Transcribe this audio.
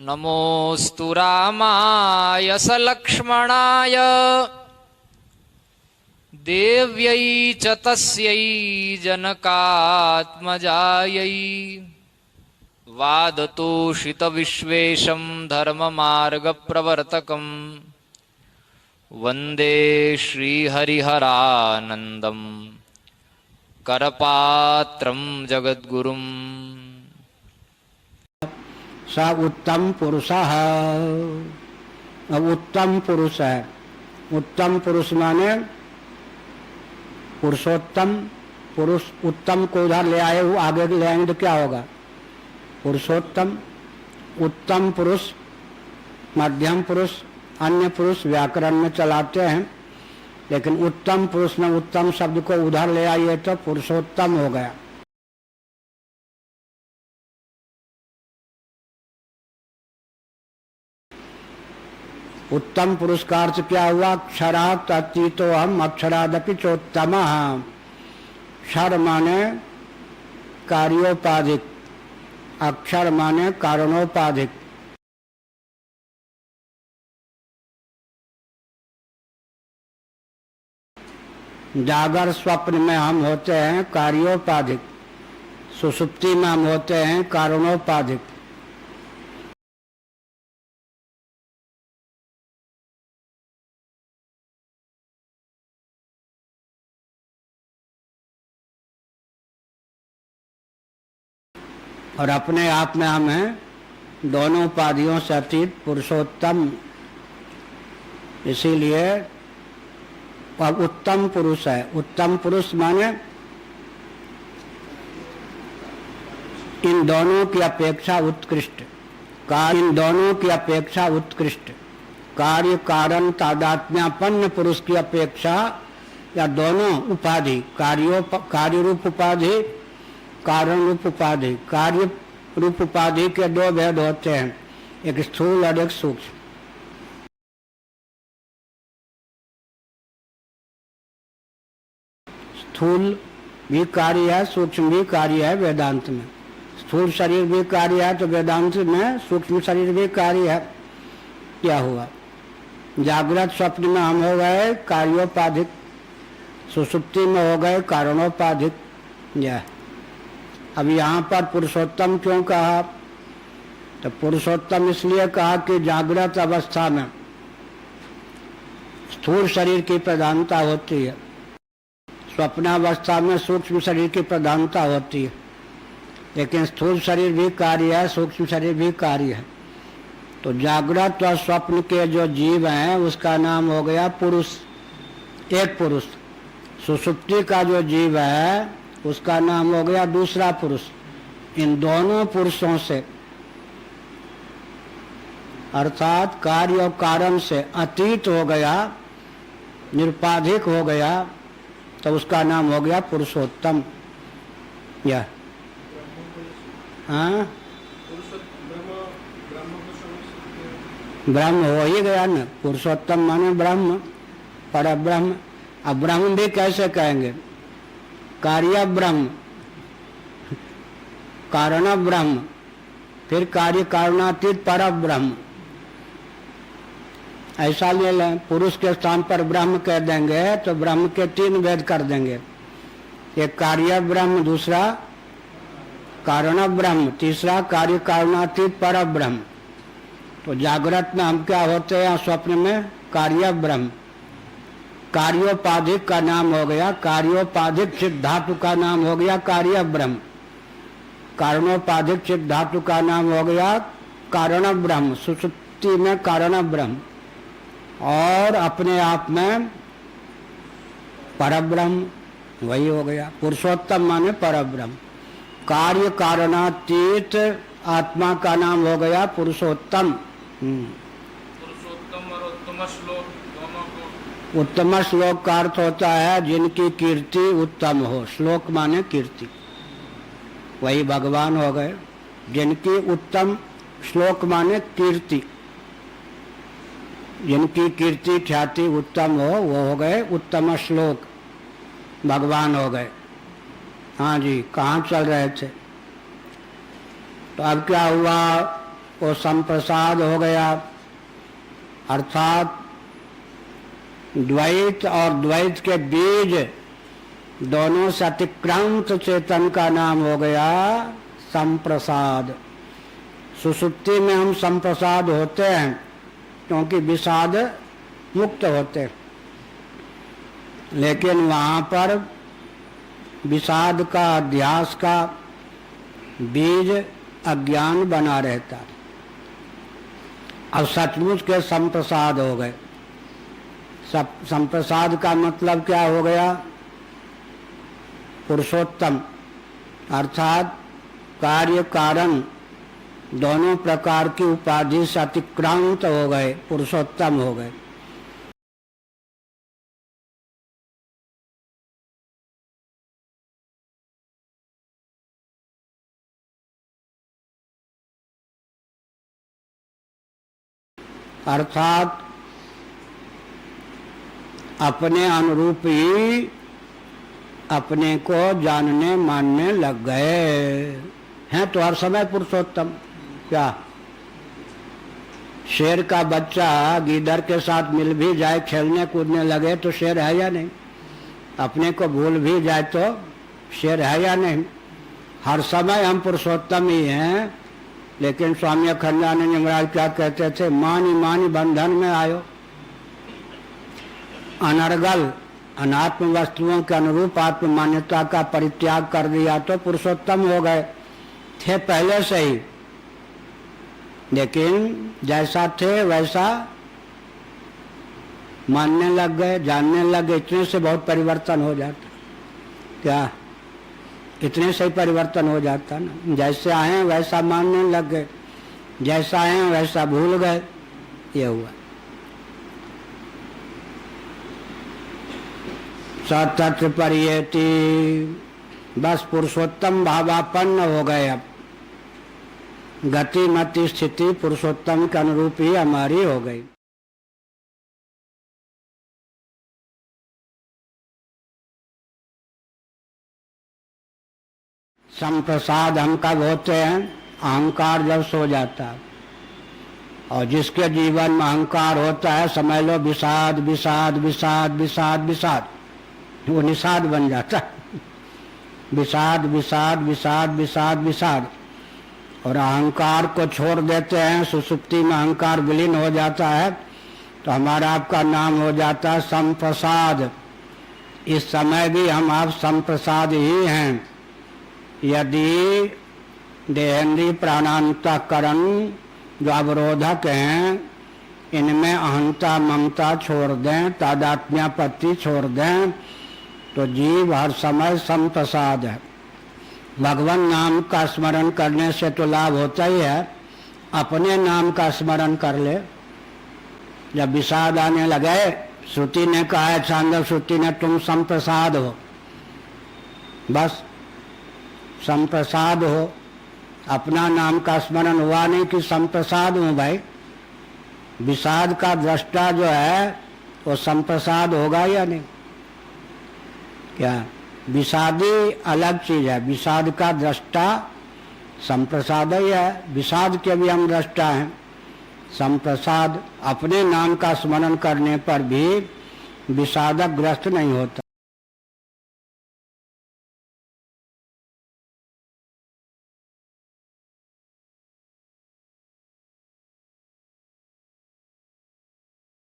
नमोऽस्तु रामाय सलक्ष्मणाय देव्यै च तस्यै जनकात्मजायै वादतोषितविश्वेशं धर्ममार्गप्रवर्तकं वन्दे श्रीहरिहरानन्दं करपात्रं जगद्गुरुम्। स उत्तम पुरुषः। अब उत्तम पुरुष है। उत्तम पुरुष माने पुरुषोत्तम पुरुष। उत्तम को उधर ले आए, वो आगे ले आएंगे तो क्या होगा? पुरुषोत्तम, उत्तम पुरुष, मध्यम पुरुष, अन्य पुरुष व्याकरण में चलाते हैं, लेकिन उत्तम पुरुष में उत्तम शब्द को उधर ले आइए तो पुरुषोत्तम हो गया। उत्तम पुरुष का अर्थ क्या हुआ? क्षरात् अतीतो हम अक्षरादपि चोत्तमः। क्षर माने कार्योपाधिक, अक्षर माने कारणोपाधिक। जागर स्वप्न में हम होते हैं कार्योपाधिक, सुषुप्ति में हम होते हैं कारणोपाधिक। और अपने आप में हम हैं दोनों उपाधियों से अतीत पुरुषोत्तम। इसीलिए अब उत्तम पुरुष है। उत्तम पुरुष माने इन दोनों की अपेक्षा उत्कृष्ट, इन दोनों की अपेक्षा उत्कृष्ट, कार्य कारण तादात्म्यापन्न पुरुष की अपेक्षा, या दोनों उपाधि, कार्य रूप उपाधि, कारण रूप उपाधि। कार्य रूप उपाधि के दो भेद होते हैं, एक स्थूल और एक सूक्ष्म। स्थूल भी कार्य है, सूक्ष्म भी कार्य है। वेदांत में स्थूल शरीर भी कार्य है, तो वेदांत में सूक्ष्म शरीर भी कार्य है। क्या हुआ? जागृत स्वप्न में हम हो गए कार्योपाधिक, सुषुप्ति में हो गए कारणोपाधिक। यह अब यहाँ पर पुरुषोत्तम क्यों कहा? तो पुरुषोत्तम इसलिए कहा कि जागृत अवस्था में स्थूल शरीर की प्रधानता होती है, स्वप्नावस्था में सूक्ष्म शरीर की प्रधानता होती है। लेकिन स्थूल शरीर भी कार्य है, सूक्ष्म शरीर भी कार्य है। तो जागृत और स्वप्न के जो जीव हैं उसका नाम हो गया पुरुष, एक पुरुष। सुषुप्ति का जो जीव है उसका नाम हो गया दूसरा पुरुष। इन दोनों पुरुषों से अर्थात कार्य और कारण से अतीत हो गया, निरुपाधिक हो गया, तो उसका नाम हो गया पुरुषोत्तम। यह हाँ, ब्रह्म हो ही गया न। पुरुषोत्तम माने ब्रह्म, पर ब्रह्म। अब ब्रह्म भी कैसे कहेंगे? कार्य ब्रह्म, कारण ब्रह्म, फिर कार्य कारणातीत पर ब्रह्म। ऐसा ले लें, पुरुष के स्थान पर ब्रह्म कह देंगे तो ब्रह्म के तीन भेद कर देंगे। एक कार्य ब्रह्म, दूसरा कारण ब्रह्म, तीसरा कार्य कारणातीत पर ब्रह्म। तो जागृत में हम क्या होते हैं? स्वप्न में कार्य ब्रह्म। कार्योपाधिक का नाम हो गया, कार्योपाधिक चित्त धातु का नाम हो गया कार्य ब्रह्म। कारणोपाधिक चित्त धातु का नाम हो गया कारण ब्रह्म, सुषुप्ति में कारण ब्रह्म। और अपने आप में परब्रह्म, वही हो गया पुरुषोत्तम माने परब्रह्म। कार्य कारणातीत आत्मा का नाम हो गया पुरुषोत्तम। पुरुषोत्तम और उत्तम श्लोक दोनों को, उत्तम श्लोक का अर्थ होता है जिनकी कीर्ति उत्तम हो। श्लोक माने कीर्ति, वही भगवान हो गए। जिनकी उत्तम, श्लोक माने कीर्ति, जिनकी कीर्ति ख्याति उत्तम हो वो हो गए उत्तम श्लोक, भगवान हो गए। हाँ जी, कहाँ चल रहे थे? तो अब क्या हुआ? वो संप्रसाद हो गया। अर्थात द्वैत और द्वैत के बीज दोनों से अतिक्रांत चेतन का नाम हो गया संप्रसाद। सुसुप्ति में हम संप्रसाद होते हैं क्योंकि विषाद मुक्त होते हैं, लेकिन वहाँ पर विषाद का अध्यास का बीज अज्ञान बना रहता है। अब सचमुच के संप्रसाद हो गए। संप्रसाद का मतलब क्या हो गया? पुरुषोत्तम, अर्थात कार्य कारण दोनों प्रकार की उपाधि से अतिक्रांत हो गए, पुरुषोत्तम हो गए। अर्थात अपने अनुरूप ही अपने को जानने मानने लग गए हैं। तो हर समय पुरुषोत्तम। क्या शेर का बच्चा गीदड़ के साथ मिल भी जाए, खेलने कूदने लगे तो शेर है या नहीं? अपने को भूल भी जाए तो शेर है या नहीं? हर समय हम पुरुषोत्तम ही हैं। लेकिन स्वामी अखंडानंद महाराज क्या कहते थे? मानी मानी बंधन में आयो। अनर्गल अनात्म वस्तुओं के अनुरूप आत्म मान्यता का परित्याग कर दिया तो पुरुषोत्तम हो गए। थे पहले से ही, लेकिन जैसा थे वैसा मानने लग गए, जानने लग गए। इतने से बहुत परिवर्तन हो जाता। क्या इतने से ही परिवर्तन हो जाता ना? जैसे आए वैसा मानने लग गए, जैसा आए वैसा भूल गए। ये हुआ। सतत परियेति, बस पुरुषोत्तम भावापन्न हो गए। अब गति मति स्थिति पुरुषोत्तम के अनुरूप ही हमारी हो गई। संप्रसाद हम कब होते हैं? अहंकार जब सो जाता है। और जिसके जीवन में अहंकार होता है, समझ लो विषाद विषाद विषाद विषाद विषाद, वो निषाद बन जाता है। विषाद विषाद विषाद विषाद विषाद। और अहंकार को छोड़ देते हैं, सुसुप्ति में अहंकार विलीन हो जाता है, तो हमारा आपका नाम हो जाता है संप्रसाद। इस समय भी हम आप संप्रसाद ही हैं। यदि देहेंद्रीय प्राणांतकरण जो अवरोधक हैं, इनमें अहंता ममता छोड़ दें, तादात्म्यापत्ति छोड़ दें, तो जीव हर समय संप्रसाद है। भगवान नाम का स्मरण करने से तो लाभ होता ही है। अपने नाम का स्मरण कर ले। जब विषाद आने लगे, श्रुति ने कहा है, छांदव श्रुति ने, तुम संप्रसाद हो। बस संप्रसाद हो। अपना नाम का स्मरण हुआ नहीं कि संप्रसाद हूँ भाई। विषाद का दृष्टा जो है वो संप्रसाद होगा या नहीं? क्या विषादी अलग चीज है, विषाद का दृष्टा संप्रसाद ही है। विषाद के भी हम दृष्टा हैं। संप्रसाद अपने नाम का स्मरण करने पर भी विषादग्रस्त नहीं होता।